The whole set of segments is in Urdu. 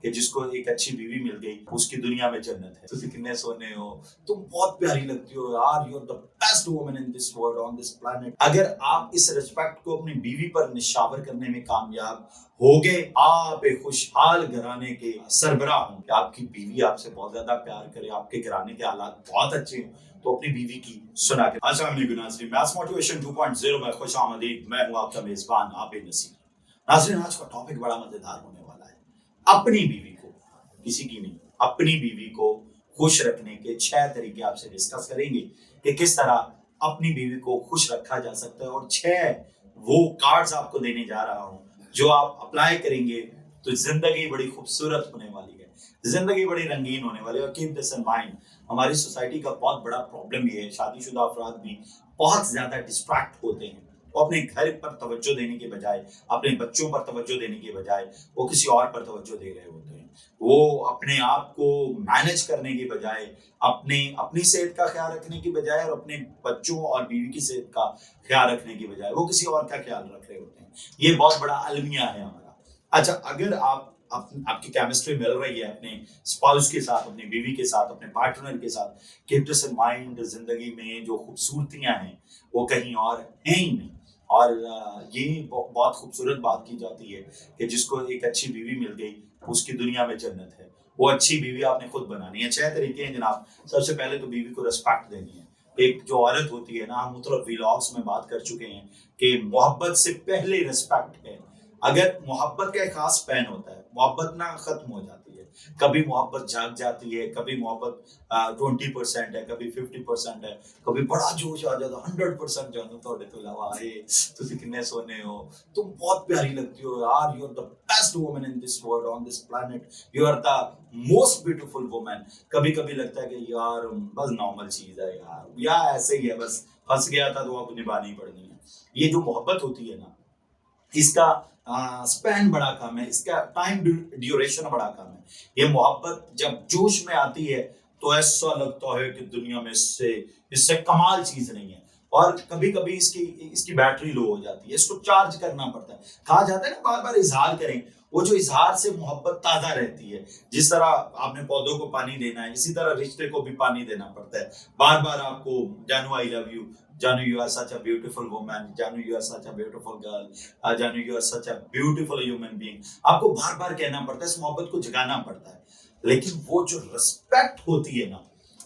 کہ جس کو ایک اچھی بیوی مل گئی اس کی دنیا میں جنت ہے. تم کتنے سونے ہو, تم بہت پیاری لگتی ہو یار, you are the best woman in this world on this planet. اگر آپ اس ریسپیکٹ کو اپنی بیوی پر نشاور کرنے میں کامیاب ہوگے, آپ ایک خوشحال گھرانے کے سربراہ ہوں. کہ آپ کی بیوی آپ سے بہت زیادہ پیار کرے, آپ کے گھرانے کے حالات بہت اچھے ہیں, تو اپنی بیوی کی سنا کے. السلام علیکم ناظرین, میتھس موٹیویشن 2.0 میں خوش آمدید. میں ہوں آپ کا میزبان عابد نصیر. ناظرین, آج کا ٹاپک بڑا مزیدار ہونے والا ہے. اپنی بیوی کو, کسی کی نہیں, اپنی بیوی کو خوش رکھنے کے 6 طریقے آپ سے ڈسکس کریں گے کہ کس طرح اپنی بیوی کو خوش رکھا جا سکتا ہے. اور 6 وہ کارڈز آپ کو دینے جا رہا ہوں جو آپ اپلائی کریں گے تو زندگی بڑی خوبصورت ہونے والی ہے, زندگی بڑی رنگین ہونے والی ہے. اور کیپ دس ان مائنڈ, ہماری سوسائٹی کا بہت بڑا پرابلم یہ ہے, شادی شدہ افراد بھی بہت زیادہ ڈسٹریکٹ ہوتے ہیں. وہ اپنے گھر پر توجہ دینے کے بجائے, اپنے بچوں پر توجہ دینے کے بجائے وہ کسی اور پر توجہ دے رہے ہوتے ہیں. وہ اپنے آپ کو مینج کرنے کے بجائے, اپنی صحت کا خیال رکھنے کی بجائے اور اپنے بچوں اور بیوی کی صحت کا خیال رکھنے کی بجائے وہ کسی اور کا خیال رکھ رہے ہوتے ہیں. یہ بہت بڑا المیہ ہے ہمارا. اچھا, اگر آپ کی کیمسٹری مل رہی ہے اپنے اسپاؤس کے ساتھ, اپنی بیوی کے ساتھ, اپنے پارٹنر کے ساتھ, کیپ دس ان مائنڈ, زندگی میں جو خوبصورتیاں ہیں وہ کہیں اور ہیں ہی نہیں. اور یہ بہت خوبصورت بات کی جاتی ہے کہ جس کو ایک اچھی بیوی مل گئی اس کی دنیا میں جنت ہے. وہ اچھی بیوی آپ نے خود بنانی ہے. 6 طریقے ہیں جناب. سب سے پہلے تو بیوی کو ریسپیکٹ دینی ہے. ایک جو عورت ہوتی ہے نا, ہم مطلب ویلاگس میں بات کر چکے ہیں کہ محبت سے پہلے ریسپیکٹ ہے. اگر محبت کا ایک خاص پین ہوتا ہے, محبت نہ ختم ہو جاتی ہے, کبھی محبت جاگ جاتی ہے, کبھی محبت 20% ہے, کبھی 50% ہے, کبھی بڑا جوش آ جاتا 100% جانا تو علاوہ ہے. تم کتنے سونے ہو, تم بہت پیاری لگتی ہو یار, you are the best woman in this world on this planet, you are the most beautiful woman. کبھی کبھی لگتا ہے کہ یار بس نارمل چیز ہے یار, یا ایسے ہی ہے, بس پھنس گیا تھا تو اب نبھانی پڑنی ہے. یہ جو محبت ہوتی ہے نا, اس کا سپین بڑا کم ہے, اس کا ٹائم ڈیوریشن بڑا کم ہے. یہ محبت جب جوش میں آتی ہے تو ایسا لگتا ہے کہ دنیا میں اس سے کمال چیز نہیں ہے. اور کبھی کبھی اس کی بیٹری لو ہو جاتی ہے, اس کو چارج کرنا پڑتا ہے. کہا جاتا ہے نا بار بار اظہار کریں, وہ جو اظہار سے محبت تازہ رہتی ہے. جس طرح آپ نے پودوں کو پانی دینا ہے, اسی طرح رشتے کو بھی پانی دینا پڑتا ہے. بار بار آپ کو جانو I love you, Janu, you are such a beautiful woman. Janu, you are such a beautiful girl. Janu, you are such a beautiful human being. آپ کو بار بار کہنا پڑتا ہے, اس محبت کو جگانا پڑتا ہے. لیکن وہ جو رسپیکٹ ہوتی ہے نا,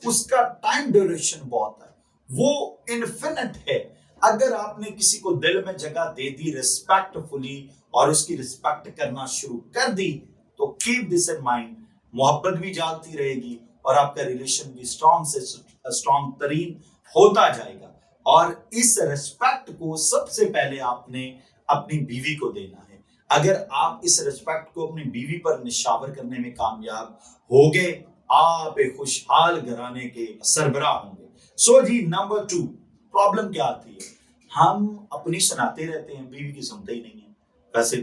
اس کا ٹائم ڈیوریشن بہت ہے, وہ انفینٹ ہے. اگر آپ نے کسی کو دل میں جگہ دے دی ریسپیکٹ فلی اور اس کی ریسپیکٹ کرنا شروع کر دی, تو کیپ دس ان مائنڈ, محبت بھی جاگتی رہے گی اور آپ کا ریلیشن بھی اسٹرانگ سے اسٹرانگ ترین ہوتا جائے گا. اور اس ریسپیکٹ کو سب سے پہلے آپ نے اپنی بیوی کو دینا ہے. اگر آپ اس ریسپیکٹ کو اپنی بیوی پر نشاور کرنے میں کامیاب ہوگے, آپ ایک خوشحال گھرانے کے سربراہ ہوں گے. سو جی, نمبر 2 پرابلم کیا آتی ہے, ہم اپنی سناتے رہتے ہیں, بیوی کی سنتے ہی نہیں ہے. ویسے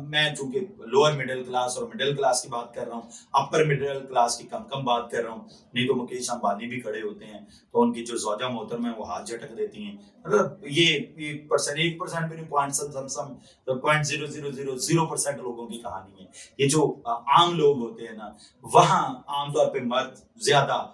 میں چونکہ لوور مڈل کلاس اور مڈل کلاس کی بات کر رہا ہوں, اپر مڈل کلاس کی کم بات کر رہا ہوں. نہیں تو مکیش امبانی بھی کھڑے ہوتے ہیں تو ان کی جو زوجہ محترم ہے وہ ہاتھ جھٹک دیتی ہیں. مطلب یہ 1% بھی نہیں, 0.0000% لوگوں کی کہانی ہے. یہ جو عام لوگ ہوتے ہیں نا, وہاں عام طور پہ مرد زیادہ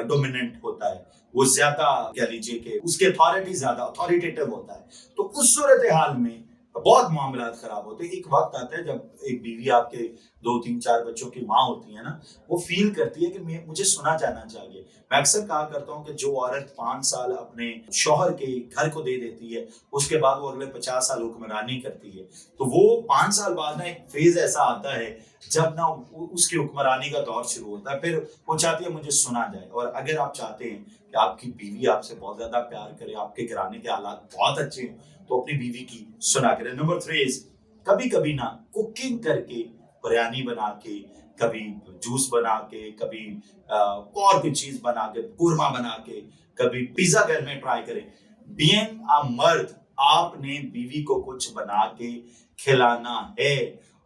ڈومیننٹ ہوتا ہے, وہ زیادہ کہہ لیجیے کہ اس کے اتھارٹی زیادہ اتھارٹیٹیو ہوتا ہے. تو اس صورتحال میں بہت معاملات خراب ہوتے ہیں. ایک وقت آتا ہے جب ایک بیوی آپ کے 2-3-4 بچوں کی ماں ہوتی ہے نا, وہ فیل کرتی ہے کہ مجھے سنا جانا چاہیے. میں اکثر کہا کرتا ہوں کہ جو عورت 5 سال اپنے شوہر کے گھر کو دے دیتی ہے, اس کے بعد وہ اگلے 50 سال حکمرانی کرتی ہے, تو وہ 5 سال بعد نا ایک فیز ایسا آتا ہے جب نا اس کی حکمرانی کا دور شروع ہوتا ہے. پھر وہ چاہتی ہے مجھے سنا جائے. اور اگر آپ چاہتے ہیں کہ آپ کی بیوی آپ سے بہت زیادہ پیار کرے, آپ کے گھرانے کے حالات بہت اچھے ہیں, تو اپنی بیوی کی سنا کرے. نمبر 3 کبھی کبھی نا کوکنگ کر کے, بریانی بنا کے, کبھی جوس بنا کے, کبھی اور کوئی چیز بنا کے, قورمہ بنا کے, کبھی پیزا گھر میں ٹرائی کریں. بینگ ا مرد, آپ نے بیوی کو کچھ بنا کے کھلانا ہے.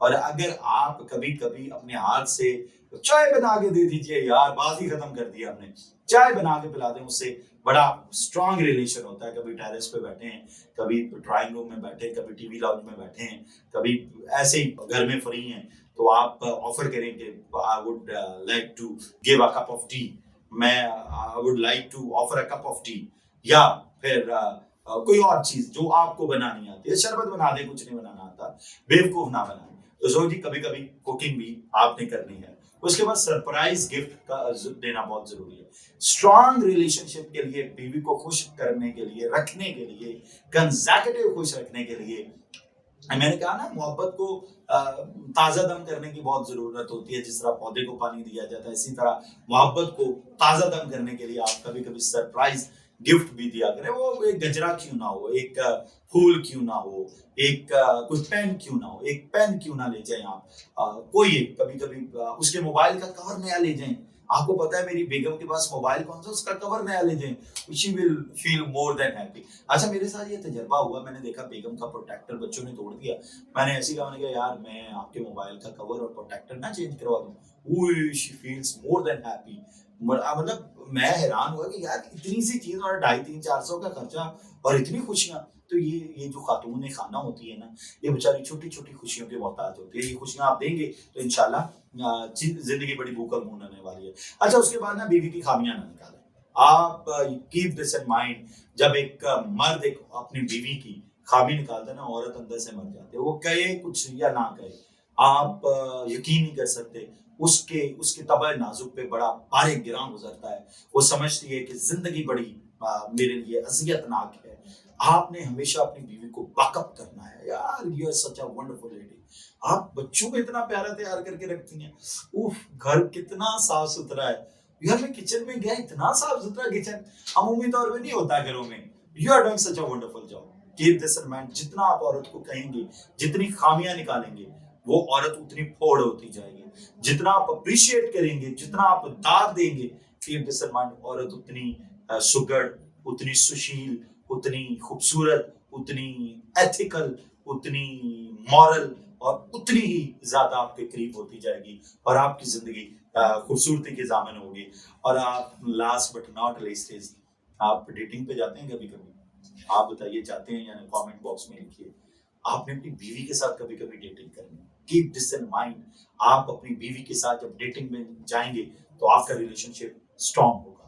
اور اگر آپ کبھی کبھی اپنے ہاتھ سے چائے بنا کے دے دیجئے, یار بات ہی ختم کر دیا ہم نے, چائے بنا کے پلا دیں, اس سے بڑا اسٹرانگ ریلیشن ہوتا ہے. کبھی ٹیرس پہ بیٹھے ہیں, کبھی ڈرائنگ روم میں بیٹھے, کبھی ٹی وی لاؤنج میں بیٹھے ہیں, کبھی ایسے ہی گھر میں فری ہیں, تو آپ آفر کریں کہ I would like to give a cup of tea, میں I would like to offer a cup of tea, یا پھر کوئی اور چیز جو آپ کو بنانی آتی ہے، شربت بنا دیں، کچھ نہیں بنانا آتا، بیوقوف نہ بنائیں. تو زوجی کبھی کبھی کوکنگ بھی آپ نے کرنی ہے. اس کے بعد سرپرائز گفٹ کا دینا بہت ضروری ہے. اسٹرانگ ریلیشن شپ کے لیے، بیوی کو خوش کرنے کے لیے، رکھنے کے لیے، کنزیکٹو خوش رکھنے کے لیے، میں نے کہا نا محبت کو تازہ دم کرنے کی بہت ضرورت ہوتی ہے. جس طرح پودے کو پانی دیا جاتا ہے، اسی طرح محبت کو تازہ دم کرنے کے لیے آپ کبھی کبھی سرپرائز گفٹ بھی دیا کریں. وہ ایک گجرا کیوں نہ ہو، ایک پھول کیوں نہ ہو، ایک کوئی پین کیوں نہ ہو، ایک پین کیوں نہ لے جائیں آپ، کوئی ایک کبھی کبھی اس کے موبائل کا کور نیا لے جائیں. آپ کو پتا ہے میری بیگم کے پاس موبائل کون سا، اس کا کور نیا لے جائیں، she will feel more than happy. اچھا میرے ساتھ یہ تجربہ ہوا، میں نے دیکھا بیگم کا پروٹیکٹر بچوں نے توڑ دیا. میں نے ایسی کہا، میں نے کہا یار میں آپ کے موبائل کا کور اور پروٹیکٹر نہ چینج کروا دوں. she feels more than happy. مطلب میں حیران ہوا کہ یار اتنی سی چیز اور 250-300-400 کا خرچہ اور اتنی خوشیاں. تو یہ جو خاتون خانہ ہوتی ہے نا، یہ بیچاری چھوٹی چھوٹی خوشیوں کے محتاج ہوتی ہے. یہ خوشیاں آپ دیں گے تو انشاءاللہ زندگی بڑی بھوکل مون ہونے والی ہے. اچھا اس کے بعد نا بیوی کی خامیاں نہ نکالیں. آپ کیپ دس ان مائنڈ، جب ایک مرد ایک اپنی بیوی کی خامی نکالتا ہے نا، عورت اندر سے مر جاتی ہے. وہ کہے کچھ یا نہ کہے، آپ یقین نہیں کر سکتے اس کے طبع نازک پہ بڑا بارے گراں گزرتا ہے. وہ سمجھتی ہے کہ زندگی بڑی میرے لیے اذیت ناک ہے. آپ نے ہمیشہ اپنی بیوی کو بیک اپ کرنا ہے. یار you are such a wonderful lady. آپ بچوں کو اتنا پیارا تیار کر کے رکھتی ہیں. اوف، گھر کتنا صاف ستھرا ہے. یار میں کچن میں گیا، اتنا صاف ستھرا کچن عمومی طور پہ نہیں ہوتا گھروں میں. You are doing such a wonderful job. Keep this in mind. جتنا آپ عورت کو کہیں گے، جتنی خامیاں نکالیں گے، وہ عورت اتنی پھوڑ ہوتی جائے گی. جتنا آپ اپریشیٹ کریں گے، جتنا آپ داد دیں گے، کیپ دس ان مائنڈ، عورت اتنی سگڑ، اتنی سشیل، اتنی خوبصورت، اتنی ایتھیکل، اتنی مورل اور اتنی ہی زیادہ آپ کے قریب ہوتی جائے گی، اور آپ کی زندگی خوبصورتی کے ضامن ہوگی. اور آپ لاسٹ بٹ ناٹ لیسٹ، آپ ڈیٹنگ پہ جاتے ہیں کبھی کبھی؟ آپ بتائیے جاتے ہیں یا نہیں؟ کامنٹ باکس میں لکھیے. آپ نے اپنی بیوی کے ساتھ کبھی کبھی ڈیٹنگ کرنی ہے. Cap this in mind. آپ اپنی بیوی کے ساتھ جب ڈیٹنگ میں جائیں گے تو آپ کا ریلیشن شپ اسٹرانگ ہوگا.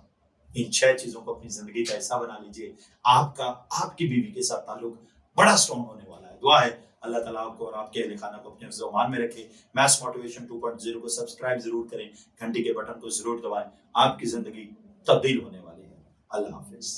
ان 6 چیزوں کو اپنی زندگی کا حصہ بنا لیجیے. آپ کی بیوی کے ساتھ تعلق بڑا اسٹرانگ ہونے والا ہے. دعا ہے اللہ تعالیٰ آپ کو اور آپ کے اہل خانہ کو اپنے حفظ و امان میں رکھے. میس موٹیویشن 2.0 کو سبسکرائب ضرور کریں، گھنٹی کے بٹن کو ضرور دبائیں. آپ کی زندگی تبدیل ہونے والی ہے. اللہ حافظ.